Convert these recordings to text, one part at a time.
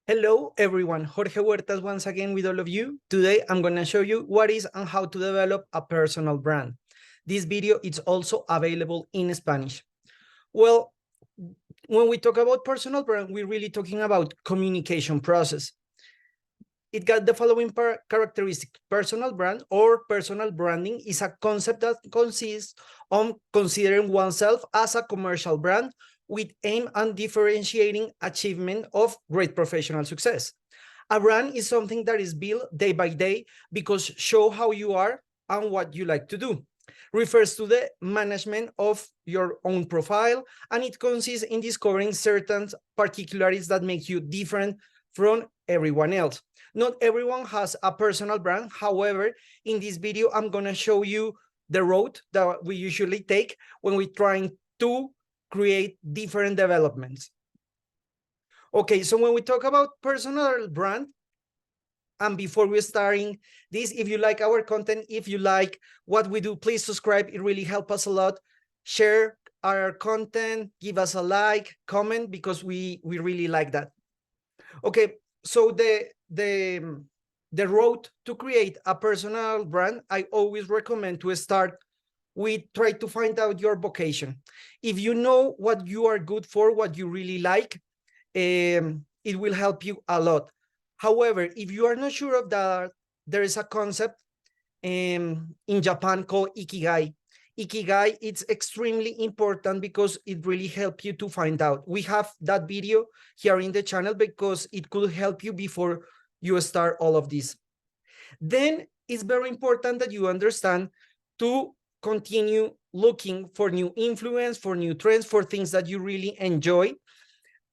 Hello, everyone. Jorge Huertas once again with all of you. Today, I'm going to show you what is and how to develop a personal brand. This video is also available in Spanish. Well, when we talk about personal brand, we're really talking about communication process. It got the following characteristic. Personal brand or personal branding is a concept that consists on considering oneself as a commercial brand with aim and differentiating achievement of great professional success. A brand is something that is built day by day because show how you are and what you like to do. Refers to the management of your own profile, and it consists in discovering certain particularities that make you different from everyone else. Not everyone has a personal brand. However, in this video, I'm going to show you the road that we usually take when we're trying to create different developments. Okay, so when we talk about personal brand, and before we're starting this, if you like our content, if you like what we do, please subscribe. It really helps us a lot. Share our content, give us a like, comment, because we really like that. Okay, so the road to create a personal brand, I always recommend to start with try to find out your vocation. If you know what you are good for, what you really like, it will help you a lot. However, if you are not sure of that, there is a concept in Japan called Ikigai. Ikigai, it's extremely important because it really helps you to find out. We have that video here in the channel because it could help you before you start all of this. Then it's very important that you understand to continue looking for new influence, for new trends, for things that you really enjoy.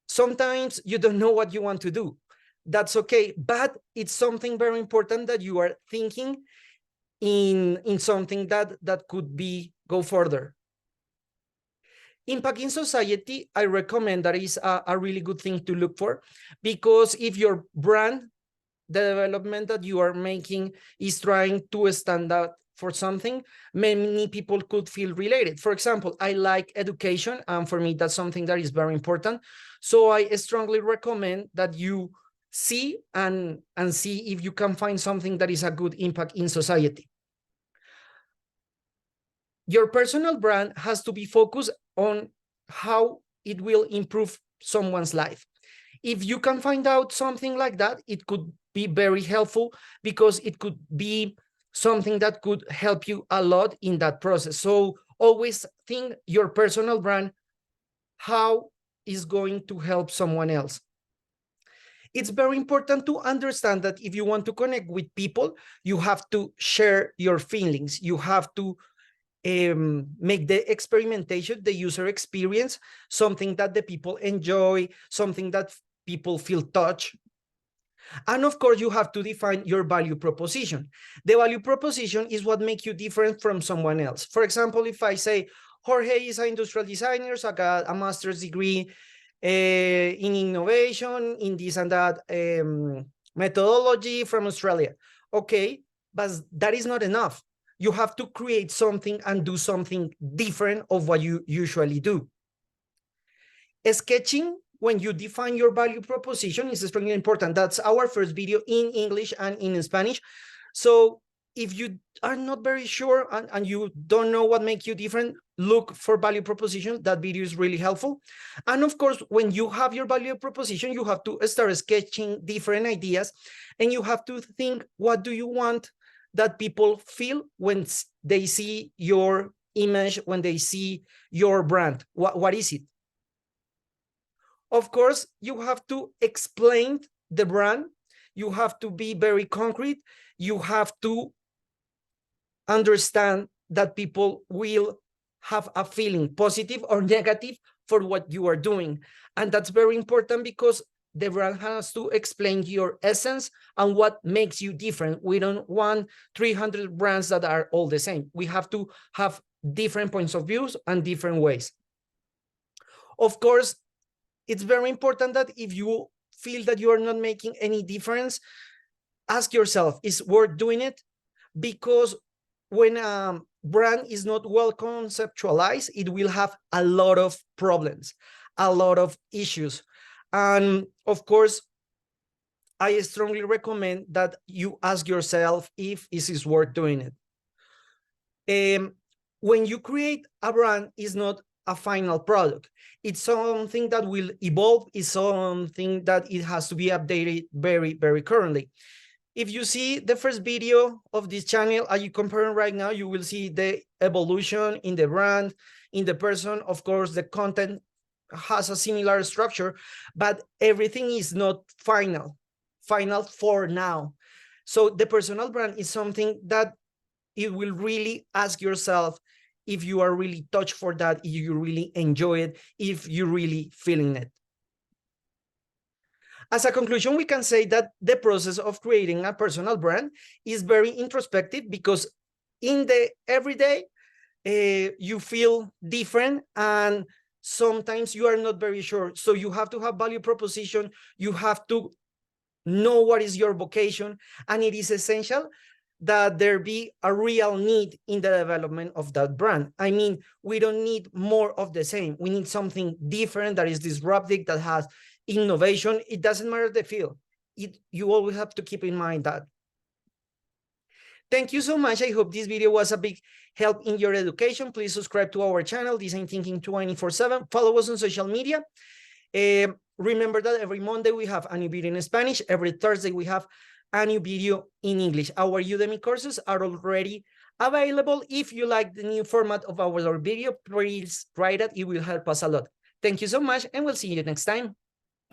Sometimes you don't know what you want to do. That's okay, but it's something very important that you are thinking in something that could be go further. Impact in society, I recommend that is a really good thing to look for, because if your brand, the development that you are making is trying to stand out for something, many people could feel related. For example, I like education, and for me, that's something that is very important. So I strongly recommend that you see and see if you can find something that is a good impact in society. Your personal brand has to be focused on how it will improve someone's life. If you can find out something like that, it could be very helpful because it could be something that could help you a lot in that process. So always think your personal brand, how is going to help someone else. It's very important to understand that if you want to connect with people, you have to share your feelings. You have to make the experimentation, the user experience, something that the people enjoy, something that people feel touched. And of course, you have to define your value proposition. The value proposition is what makes you different from someone else. For example, if I say, Jorge is an industrial designer, so I got a master's degree in innovation, in this and that methodology from Australia. Okay, but that is not enough. You have to create something and do something different of what you usually do. Sketching, when you define your value proposition, is extremely important. That's our first video in English and in Spanish. So if you are not very sure and you don't know what makes you different, look for value proposition. That video is really helpful. And of course, when you have your value proposition, you have to start sketching different ideas, and you have to think, what do you want that people feel when they see your image, when they see your brand? What is it? Of course, you have to explain the brand. You have to be very concrete. You have to understand that people will have a feeling, positive or negative, for what you are doing. And that's very important because the brand has to explain your essence and what makes you different. We don't want 300 brands that are all the same. We have to have different points of views and different ways. Of course, it's very important that if you feel that you are not making any difference, ask yourself, is worth doing it? Because when a brand is not well conceptualized, it will have a lot of problems, a lot of issues. And of course, I strongly recommend that you ask yourself if it is worth doing it. When you create a brand, it's not a final product. It's something that will evolve. It's something that it has to be updated very, very currently. If you see the first video of this channel, are you comparing right now, you will see the evolution in the brand, in the person. Of course, the content has a similar structure, but everything is not final for now. So the personal brand is something that it will really ask yourself if you are really touched for that, if you really enjoy it, if you're really feeling it. As a conclusion, we can say that the process of creating a personal brand is very introspective, because in the everyday, you feel different, and sometimes you are not very sure. So you have to have value proposition. You have to know what is your vocation, and it is essential that there be a real need in the development of that brand. I mean, we don't need more of the same. We need something different that is disruptive, that has innovation. It doesn't matter the field. You always have to keep in mind that. Thank you so much. I hope this video was a big help in your education. Please subscribe to our channel, Design Thinking 24/7. Follow us on social media. Remember that every Monday we have a new video in Spanish. Every Thursday we have a new video in English. Our Udemy courses are already available. If you like the new format of our video, please try that. It will help us a lot. Thank you so much, and we'll see you next time.